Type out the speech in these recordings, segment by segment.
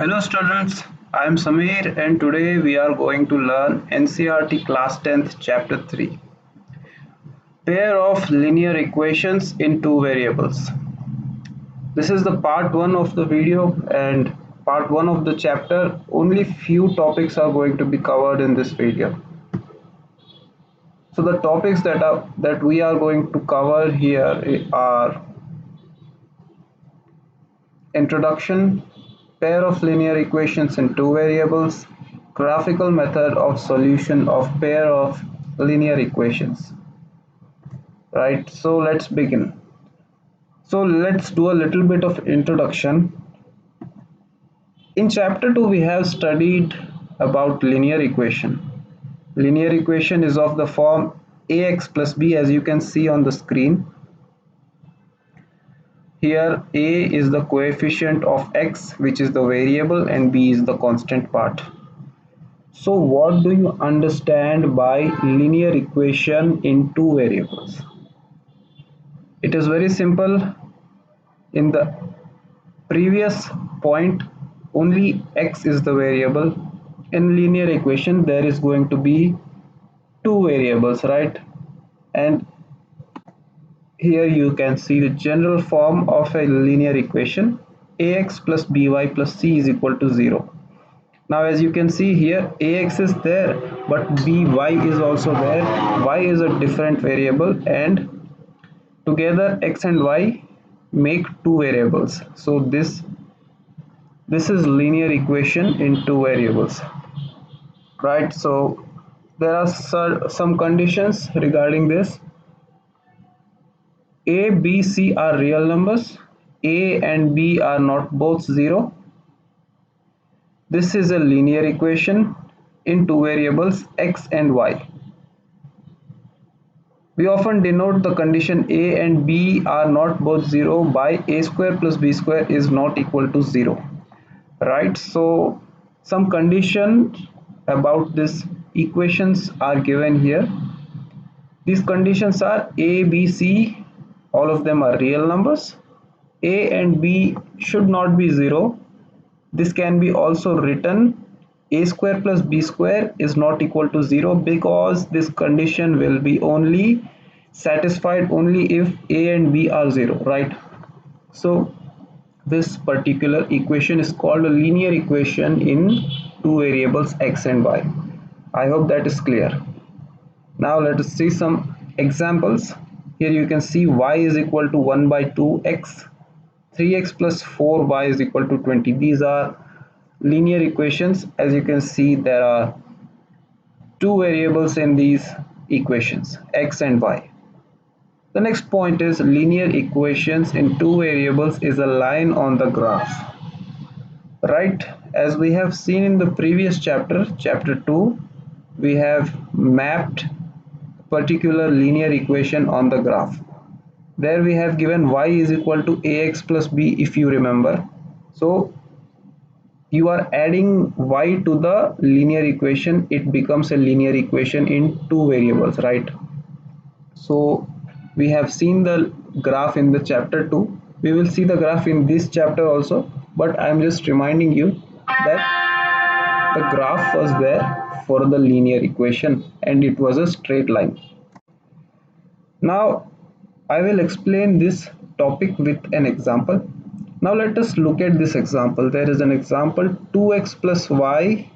Hello students, I am Samir and today we are going to learn NCERT Class 10th Chapter 3 Pair of Linear Equations in Two Variables. This is the part 1 of the video and part 1 of the chapter. Only few topics are going to be covered in this video. So the topics that we are going to cover here are introduction, pair of linear equations in two variables, graphical method of solution of pair of linear equations. Right, so let's begin. So let's do a little bit of introduction. In chapter 2 we have studied about linear equation. Linear equation is of the form ax plus b, as you can see on the screen. Here a is the coefficient of x, which is the variable, and b is the constant part. So what do you understand by linear equation in two variables? It is very simple. In the previous point, only x is the variable. In linear equation, there is going to be two variables, right? And here you can see the general form of a linear equation: ax plus by plus c is equal to 0. Now as you can see here, ax is there but by is also there. Y is a different variable and together x and y make two variables. So this is linear equation in two variables, right? So there are some conditions regarding this. A, B, C are real numbers. A and B are not both 0. This is a linear equation in two variables x and y. We often denote the condition A and B are not both 0 by a square plus b square is not equal to 0. Right? So some conditions about these equations are given here. These conditions are A, B, C, all of them are real numbers. A and B should not be 0. This can be also written a square plus b square is not equal to 0, because this condition will be only satisfied only if a and b are 0, right? So this particular equation is called a linear equation in two variables x and y. I hope that is clear. Now let us see some examples. Here you can see y is equal to 1 by 2x, 3x plus 4y is equal to 20. These are linear equations. As you can see, there are two variables in these equations, x and y. The next point is linear equations in two variables is a line on the graph. Right, as we have seen in the previous chapter, chapter 2, we have mapped particular linear equation on the graph. There we have given y is equal to ax plus b, if you remember. So you are adding y to the linear equation, it becomes a linear equation in two variables, right? So we have seen the graph in the chapter 2. We will see the graph in this chapter also, but I am just reminding you that the graph was there for the linear equation and it was a straight line. Now I will explain this topic with an example. Now let us look at this example. There is an example 2x plus y,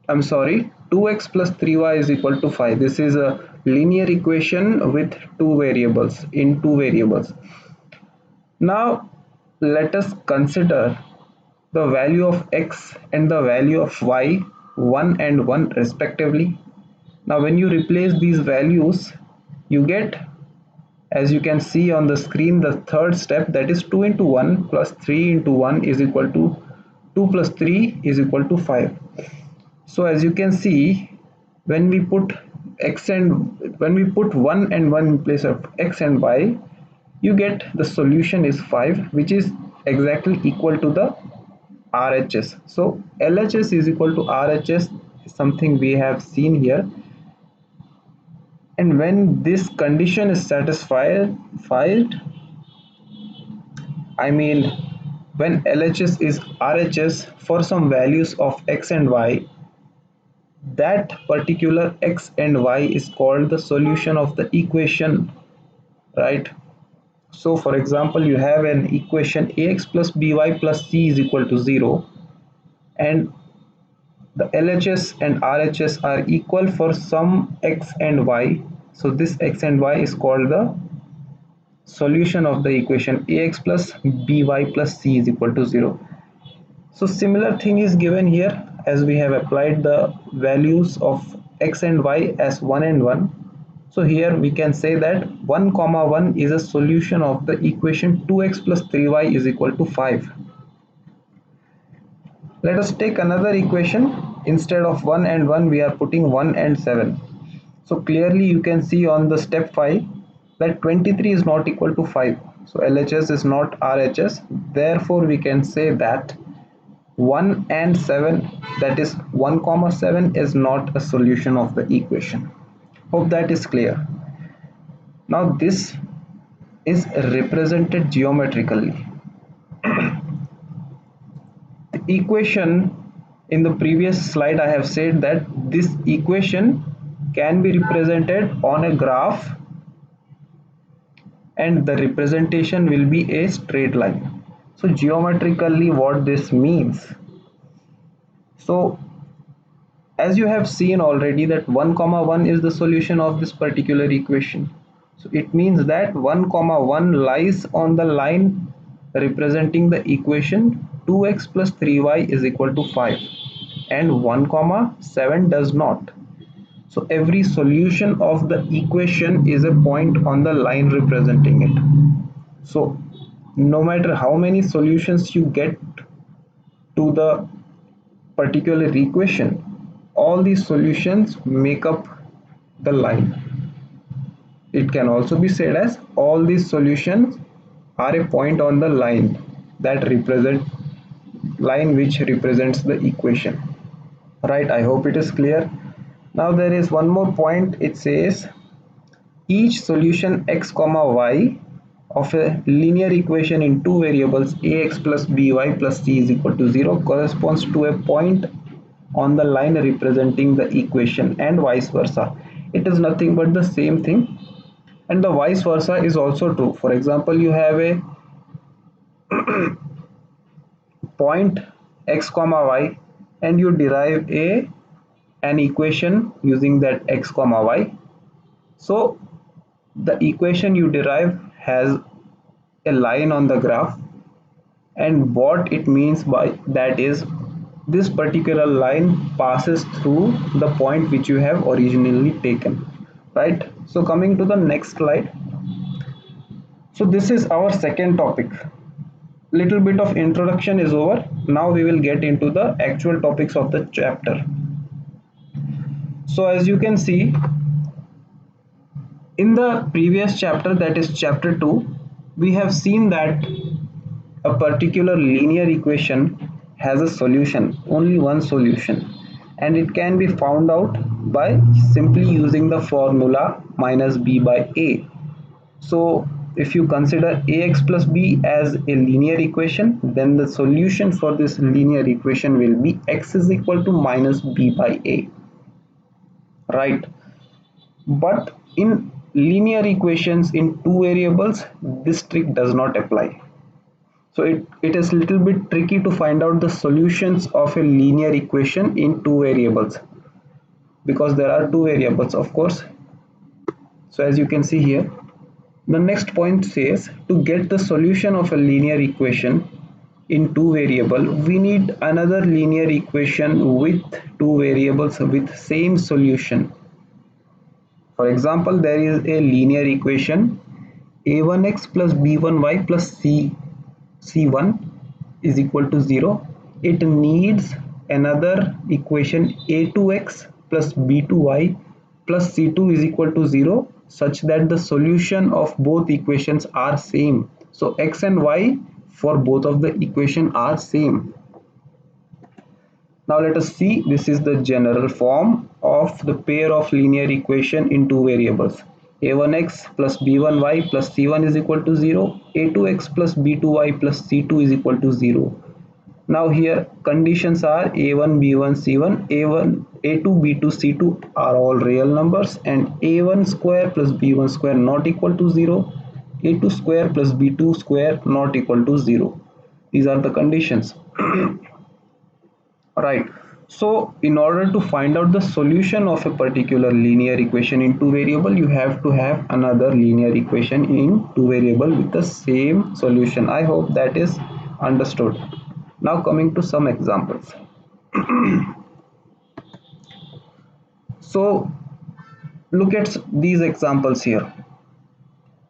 I'm sorry, 2x plus 3y is equal to 5. This is a linear equation with two variables, in two variables. Now let us consider the value of x and the value of y, 1 and 1 respectively. Now when you replace these values, you get, as you can see on the screen, the third step, that is 2 into 1 plus 3 into 1 is equal to 2 plus 3 is equal to 5. So as you can see, when we put 1 and 1 in place of x and y, you get the solution is 5, which is exactly equal to the RHS. So LHS is equal to RHS, something we have seen here. And when this condition is satisfied, I mean when LHS is RHS for some values of x and y, that particular x and y is called the solution of the equation, right? So for example, you have an equation ax plus by plus c is equal to 0, and the LHS and RHS are equal for some x and y. So this x and y is called the solution of the equation ax plus by plus c is equal to 0. So similar thing is given here, as we have applied the values of x and y as 1 and 1. So here we can say that 1 comma 1 is a solution of the equation 2x plus 3y is equal to 5. Let us take another equation. Instead of 1 and 1, we are putting 1 and 7. So clearly you can see on the step 5 that 23 is not equal to 5. So LHS is not RHS. Therefore we can say that 1 and 7, that is 1 comma 7, is not a solution of the equation. Hope that is clear. Now this is represented geometrically. The equation in the previous slide, I have said that this equation can be represented on a graph, and the representation will be a straight line. So geometrically what this means, so as you have seen already that 1 comma 1 is the solution of this particular equation. So it means that 1 comma 1 lies on the line representing the equation 2x plus 3y is equal to 5, and 1 comma 7 does not. So every solution of the equation is a point on the line representing it. So no matter how many solutions you get to the particular equation, all these solutions make up the line. It can also be said as all these solutions are a point on the line which represents the equation. Right, I hope it is clear. Now there is one more point. It says each solution x comma y of a linear equation in two variables ax plus by plus c is equal to 0 corresponds to a point on the line representing the equation, and vice versa. It is nothing but the same thing, and the vice versa is also true. For example, you have a point x comma y, and you derive an equation using that x comma y. So the equation you derive has a line on the graph, and what it means by that is this particular line passes through the point which you have originally taken, right? So coming to the next slide. So this is our second topic. Little bit of introduction is over. Now we will get into the actual topics of the chapter. So as you can see in the previous chapter, that is chapter 2, we have seen that a particular linear equation has a solution, only one solution, and it can be found out by simply using the formula minus b by a. So if you consider ax plus b as a linear equation, then the solution for this linear equation will be x is equal to minus b by a, right? But in linear equations in two variables, this trick does not apply. So it is little bit tricky to find out the solutions of a linear equation in two variables, because there are two variables, of course. So as you can see here, the next point says to get the solution of a linear equation in two variable, we need another linear equation with two variables with same solution. For example, there is a linear equation a1x plus b1y plus c1 is equal to 0. It needs another equation a2x plus b2y plus c2 is equal to 0, such that the solution of both equations are same. So x and y for both of the equation are same. Now let us see, this is the general form of the pair of linear equation in two variables. a1x plus b1y plus c1 is equal to 0, a2x plus b2y plus c2 is equal to 0. Now here conditions are a1, b1, c1, a1, a2, b2, c2 are all real numbers, and a1 square plus b1 square not equal to 0, a2 square plus b2 square not equal to 0. These are the conditions. Right. So in order to find out the solution of a particular linear equation in two variable, you have to have another linear equation in two variable with the same solution. I hope that is understood. Now coming to some examples. So look at these examples here.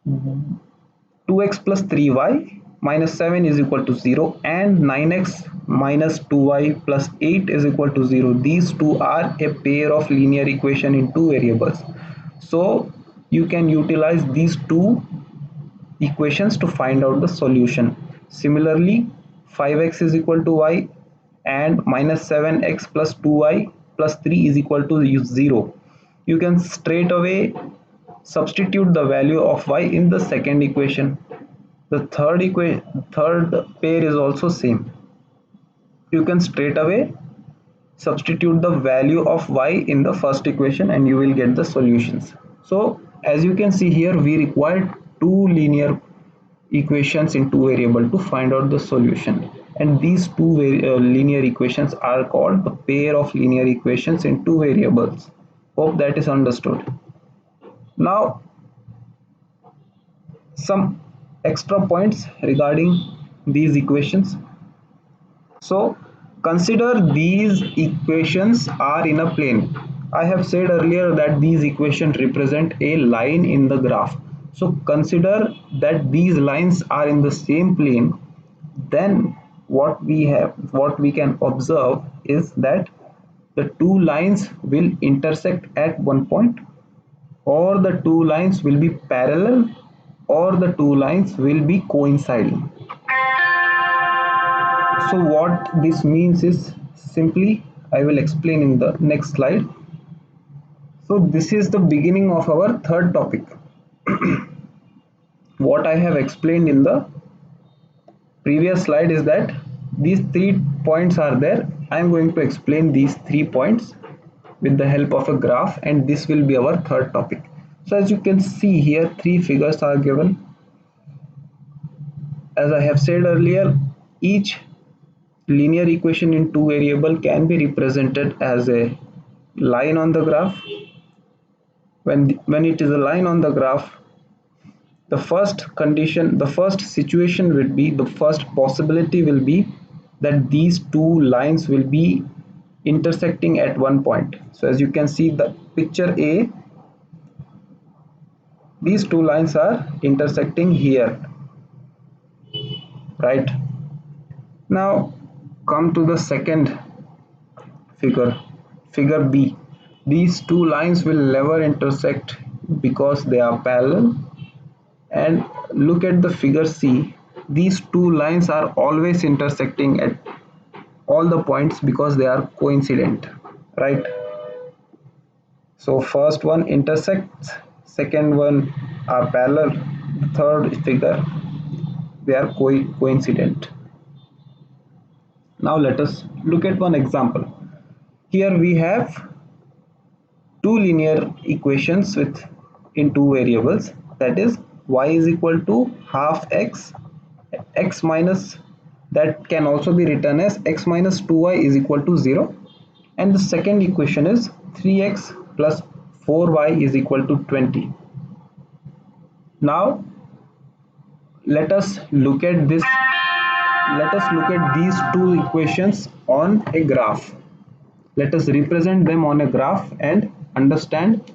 2x plus 3y minus 7 is equal to 0 and 9x minus 2y plus 8 is equal to 0. These two are a pair of linear equation in two variables. So you can utilize these two equations to find out the solution. Similarly, 5x is equal to y and minus 7x plus 2y plus 3 is equal to 0. You can straight away substitute the value of y in the second equation. The third pair is also same. You can straight away substitute the value of y in the first equation and you will get the solutions. So as you can see here, we require two linear equations in two variable to find out the solution, and these two linear equations are called the pair of linear equations in two variables. Hope that is understood. Now some extra points regarding these equations. So consider these equations are in a plane. I have said earlier that these equations represent a line in the graph. So consider that these lines are in the same plane. Then what we can observe is that the two lines will intersect at one point, or the two lines will be parallel, or the two lines will be coinciding. So what this means is simply, I will explain in the next slide. So this is the beginning of our third topic. What I have explained in the previous slide is that these 3 points are there. I am going to explain these 3 points with the help of a graph, and this will be our third topic. So as you can see here, three figures are given. As I have said earlier, each linear equation in two variable can be represented as a line on the graph. When it is a line on the graph, the first condition, the first situation will be, the first possibility will be that these two lines will be intersecting at one point. So as you can see the picture A, these two lines are intersecting here, right? Now come to the second figure, figure B. These two lines will never intersect because they are parallel. And look at the figure C. These two lines are always intersecting at all the points because they are coincident, right? So first one intersects, second one are parallel, the third figure they are coincident. Now let us look at one example. Here we have two linear equations with in two variables, that is y is equal to half x minus, that can also be written as x minus 2y is equal to 0, and the second equation is 3x plus 4y is equal to 20. Now let us look at these two equations on a graph. Let us represent them on a graph and understand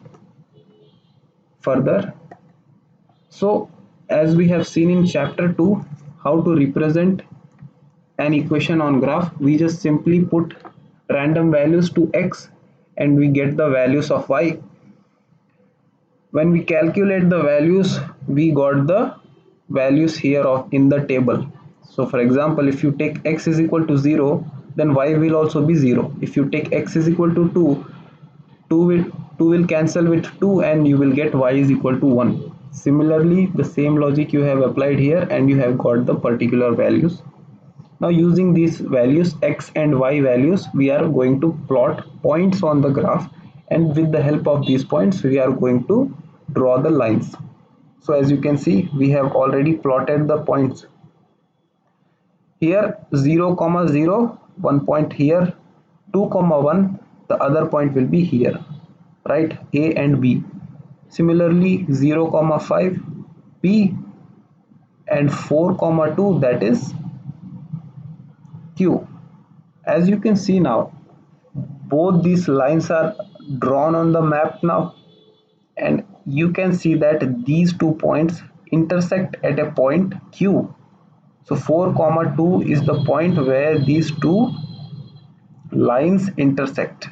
further. So as we have seen in chapter 2 how to represent an equation on graph, we just simply put random values to x and we get the values of y. When we calculate the values, we got the values here of in the table. So for example, if you take x is equal to 0, then y will also be 0. If you take x is equal to 2, 2 will 2 will cancel with 2 and you will get y is equal to 1. Similarly, the same logic you have applied here and you have got the particular values. Now using these values, x and y values, we are going to plot points on the graph, and with the help of these points we are going to draw the lines. So as you can see, we have already plotted the points. Here 0, 0, 1 point here, 2, 1, the other point will be here, right? A and B. Similarly 0, 5, B, and 4, 2, that is Q. As you can see now, both these lines are drawn on the map now, and you can see that these 2 points intersect at a point Q. So 4, 2 is the point where these two lines intersect.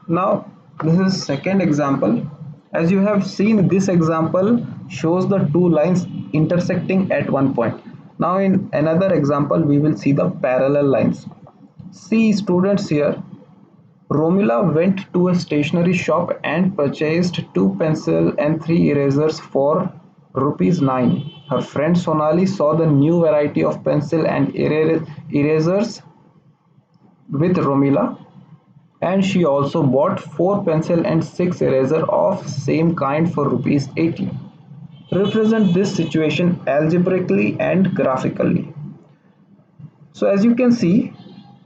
Now this is second example. As you have seen, this example shows the two lines intersecting at one point. Now in another example we will see the parallel lines. See students, here Romila went to a stationery shop and purchased 2 pencils and 3 erasers for ₹9. Her friend Sonali saw the new variety of pencil and erasers with Romila, and she also bought 4 pencils and 6 erasers of same kind for ₹80. Represent this situation algebraically and graphically. So as you can see,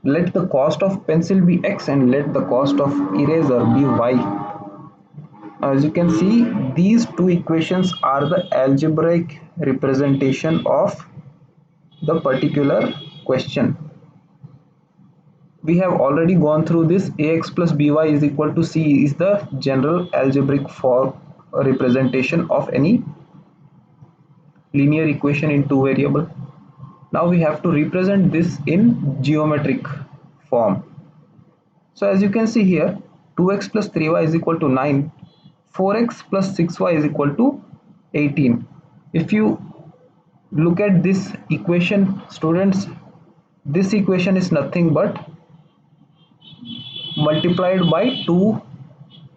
let the cost of pencil be x and let the cost of eraser be y. As you can see, these two equations are the algebraic representation of the particular question. We have already gone through this. Ax plus by is equal to c is the general algebraic form representation of any linear equation in two variable. Now we have to represent this in geometric form. So as you can see here, 2x plus 3y is equal to 9, 4x plus 6y is equal to 18. If you look at this equation, students, this equation is nothing but multiplied by 2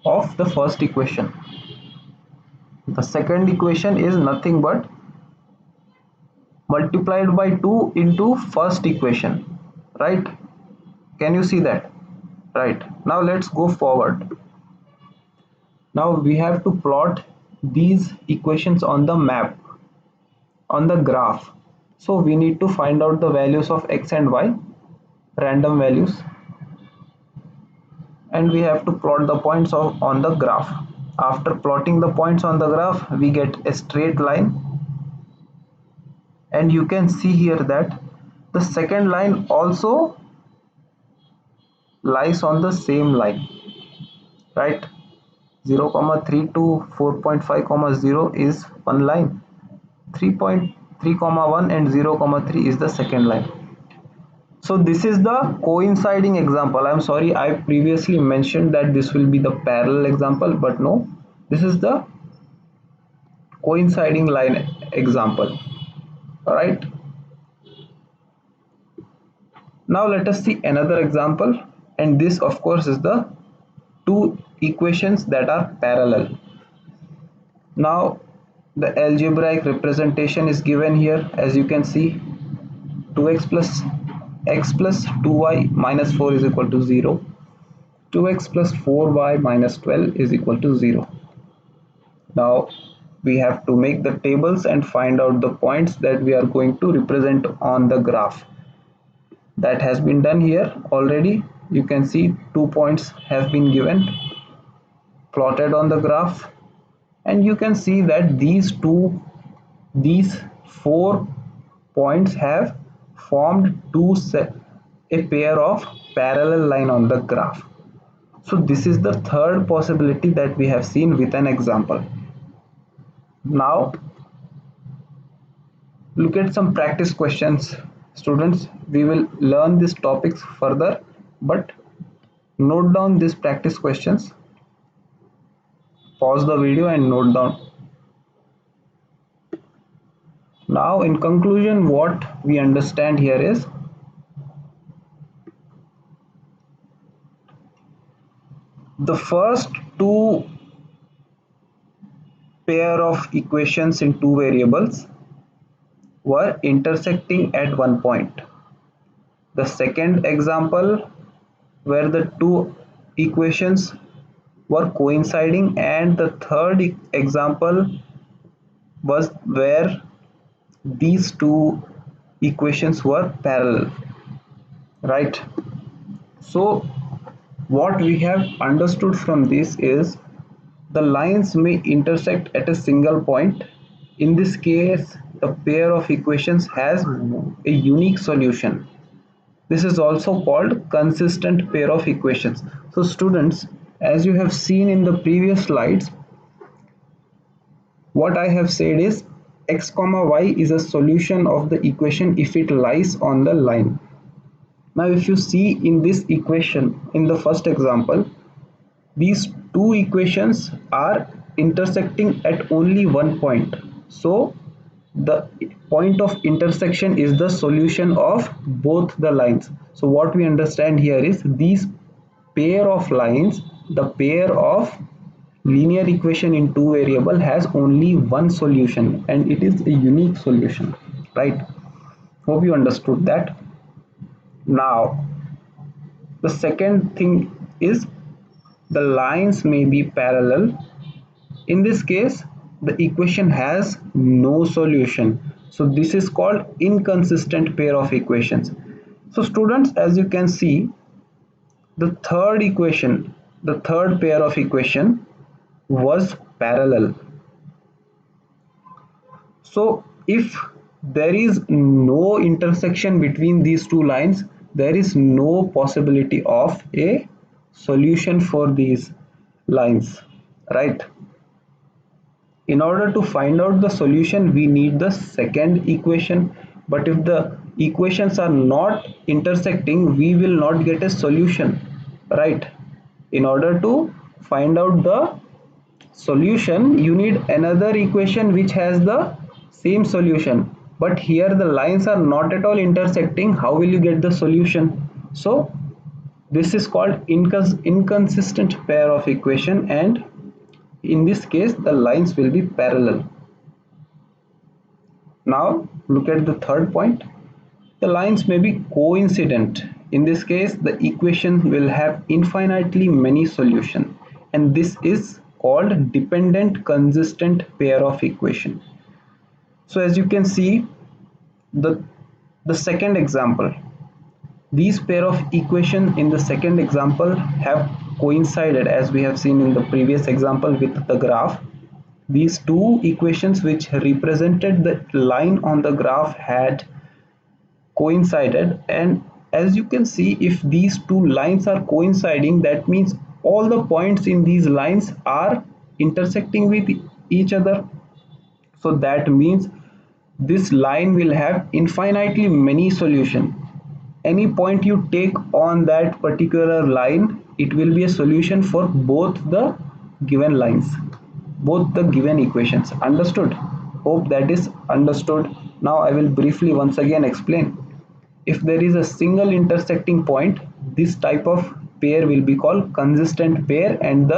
of the first equation. The second equation is nothing but multiplied by 2 into first equation, right? Can you see that? Right. Now let's go forward. Now we have to plot these equations on the map, on the graph. So we need to find out the values of x and y, random values, and we have to plot the points on the graph. After plotting the points on the graph, we get a straight line, and you can see here that the second line also lies on the same line, right? 0, 3 to 4.5, 0 is one line, 3.3, 1 and 0, 3 is the second line. So this is the coinciding example. I'm sorry, I previously mentioned that this will be the parallel example, but no, this is the coinciding line example. All right. Now let us see another example, and this of course is the two equations that are parallel. Now the algebraic representation is given here. As you can see, 2x plus x plus 2y minus 4 is equal to 0. 2x plus 4y minus 12 is equal to 0. Now we have to make the tables and find out the points that we are going to represent on the graph. That has been done here already. You can see 2 points have been given, plotted on the graph, and you can see that these 4 points have formed a pair of parallel line on the graph. So this is the third possibility that we have seen with an example. Now look at some practice questions, students. We will learn these topics further, but note down these practice questions. Pause the video and note down. Now in conclusion, what we understand here is The first two pair of equations in two variables were intersecting at one point. The second example, where the two equations were coinciding, and the third example was where these two equations were parallel, right? So what we have understood from this is the lines may intersect at a single point. In this case, the pair of equations has a unique solution. This is also called consistent pair of equations. So students, as you have seen in the previous slides, what I have said is x comma y is a solution of the equation if it lies on the line. Now if you see in this equation, in the first example, these two equations are intersecting at only one point. So the point of intersection is the solution of both the lines. So what we understand here is these pair of lines, the pair of linear equation in two variable has only one solution, and it is a unique solution, right? Hope you understood that. Now the second thing is the lines may be parallel. In this case, the equation has no solution. So this is called inconsistent pair of equations. So students, as you can see, the third equation, the third pair of equation was parallel. So if there is no intersection between these two lines, there is no possibility of a solution for these lines, right? In order to find out the solution, we need the second equation. But if the equations are not intersecting, we will not get a solution, right? In order to find out the solution, you need another equation which has the same solution. But here the lines are not at all intersecting. How will you get the solution? So this is called inconsistent pair of equation, and in this case the lines will be parallel. Now look at the third point. The lines may be coincident. In this case, the equation will have infinitely many solutions, and this is called dependent consistent pair of equation. So as you can see, the second example, these pair of equation in the second example have coincided, as we have seen in the previous example with the graph. These two equations which represented the line on the graph had coincided, and as you can see, if these two lines are coinciding, that means all the points in these lines are intersecting with each other. So that means this line will have infinitely many solutions. Any point you take on that particular line, it will be a solution for both the given lines, both the given equations. Understood? Hope that is understood. Now I will briefly once again explain. If there is a single intersecting point, this type of pair will be called consistent pair, and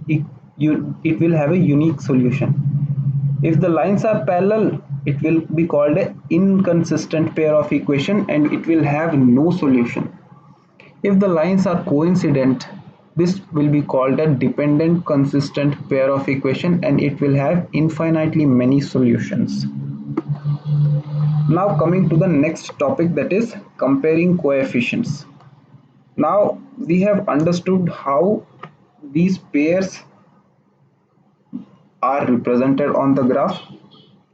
it will have a unique solution. If the lines are parallel, it will be called an inconsistent pair of equation, and it will have no solution. If the lines are coincident, this will be called a dependent consistent pair of equation, and it will have infinitely many solutions. Now coming to the next topic, that is comparing coefficients. Now we have understood how these pairs are represented on the graph.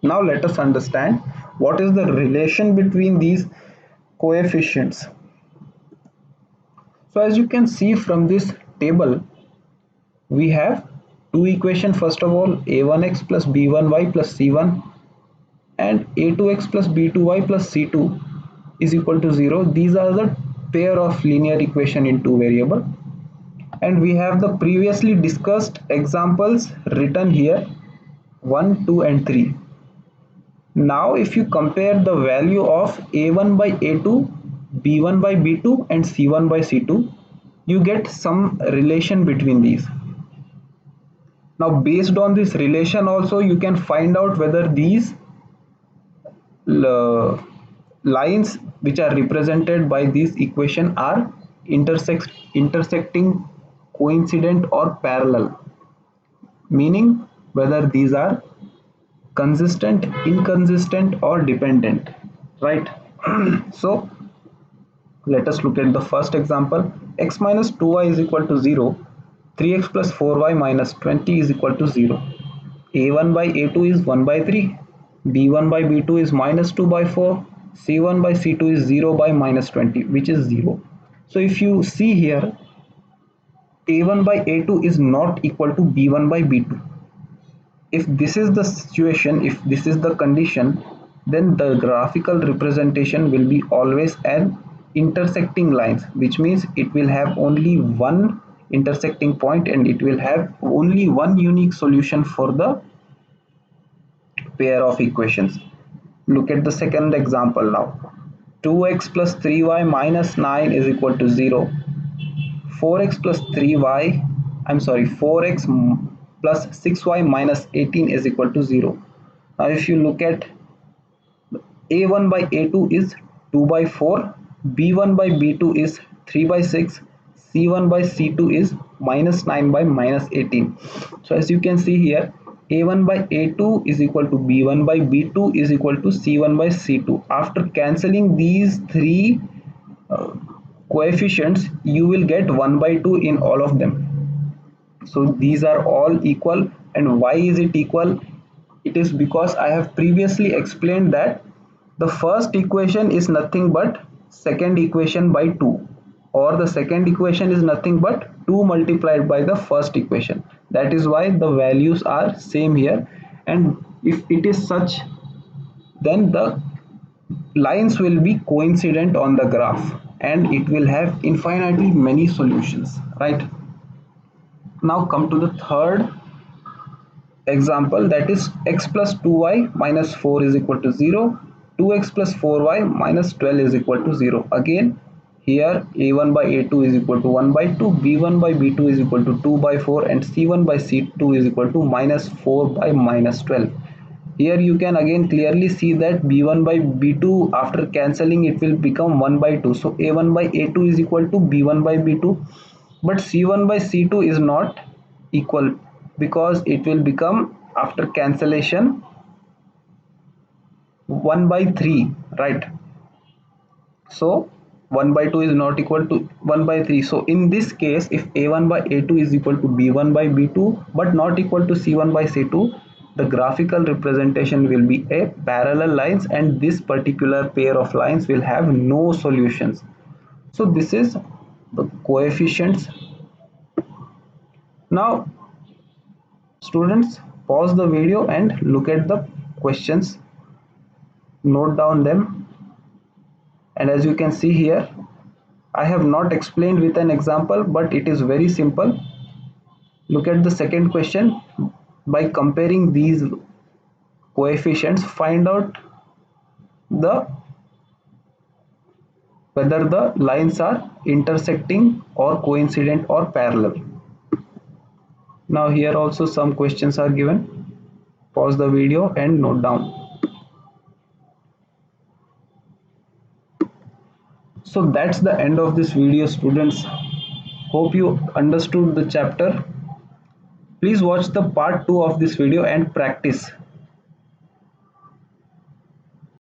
Now let us understand what is the relation between these coefficients. So as you can see from this table, we have two equations. First of all, a1x plus b1y plus c1 and a2x plus b2y plus c2 is equal to 0. These are the pair of linear equation in two variable, and we have the previously discussed examples written here, 1, 2 and 3. Now if you compare the value of a1 by a2, b1 by b2 and c1 by c2, you get some relation between these. Now based on this relation also you can find out whether these lines which are represented by this equation are intersecting, coincident or parallel, meaning whether these are consistent, inconsistent or dependent, right? So let us look at the first example. X minus 2y is equal to 0, 3x plus 4y minus 20 is equal to 0. A1 by A2 is 1 by 3, B1 by B2 is minus 2 by 4, C1 by C2 is 0 by minus 20, which is 0. So if you see here, A1 by A2 is not equal to B1 by B2. If this is the situation, if this is the condition, then the graphical representation will be always an intersecting lines, which means it will have only one intersecting point and it will have only one unique solution for the pair of equations. Look at the second example now. 2x plus 3y minus 9 is equal to 0. 4x plus 3y, I'm sorry, 4x plus 6y minus 18 is equal to 0. Now if you look at a1 by a2 is 2 by 4, b1 by b2 is 3 by 6, c1 by c2 is minus 9 by minus 18. So as you can see here, a1 by a2 is equal to b1 by b2 is equal to c1 by c2. After cancelling these three coefficients, you will get 1 by 2 in all of them. So these are all equal. And why is it equal? It is because I have previously explained that the first equation is nothing but second equation by 2, or the second equation is nothing but 2 multiplied by the first equation. That is why the values are same here. And if it is such, then the lines will be coincident on the graph and it will have infinitely many solutions, right? Now come to the third example, that is x plus 2y minus 4 is equal to 0, 2x plus 4y minus 12 is equal to 0. Again here a1 by a2 is equal to 1 by 2, b1 by b2 is equal to 2 by 4 and c1 by c2 is equal to minus 4 by minus 12. Here you can again clearly see that b1 by b2 after cancelling it will become 1 by 2. So a1 by a2 is equal to b1 by b2, but c1 by c2 is not equal because it will become after cancellation 1 by 3, right? So 1 by 2 is not equal to 1 by 3. So in this case, if a1 by a2 is equal to b1 by b2 but not equal to c1 by c2, the graphical representation will be a parallel lines and this particular pair of lines will have no solutions. So this is the coefficients. Now students, pause the video and look at the questions, note down them. And as you can see here, I have not explained with an example, but it is very simple. Look at the second question. By comparing these coefficients, find out the whether the lines are intersecting or coincident or parallel. Now here also some questions are given. Pause the video and note down. So that's the end of this video, students. Hope you understood the chapter. Please watch the part 2 of this video and practice.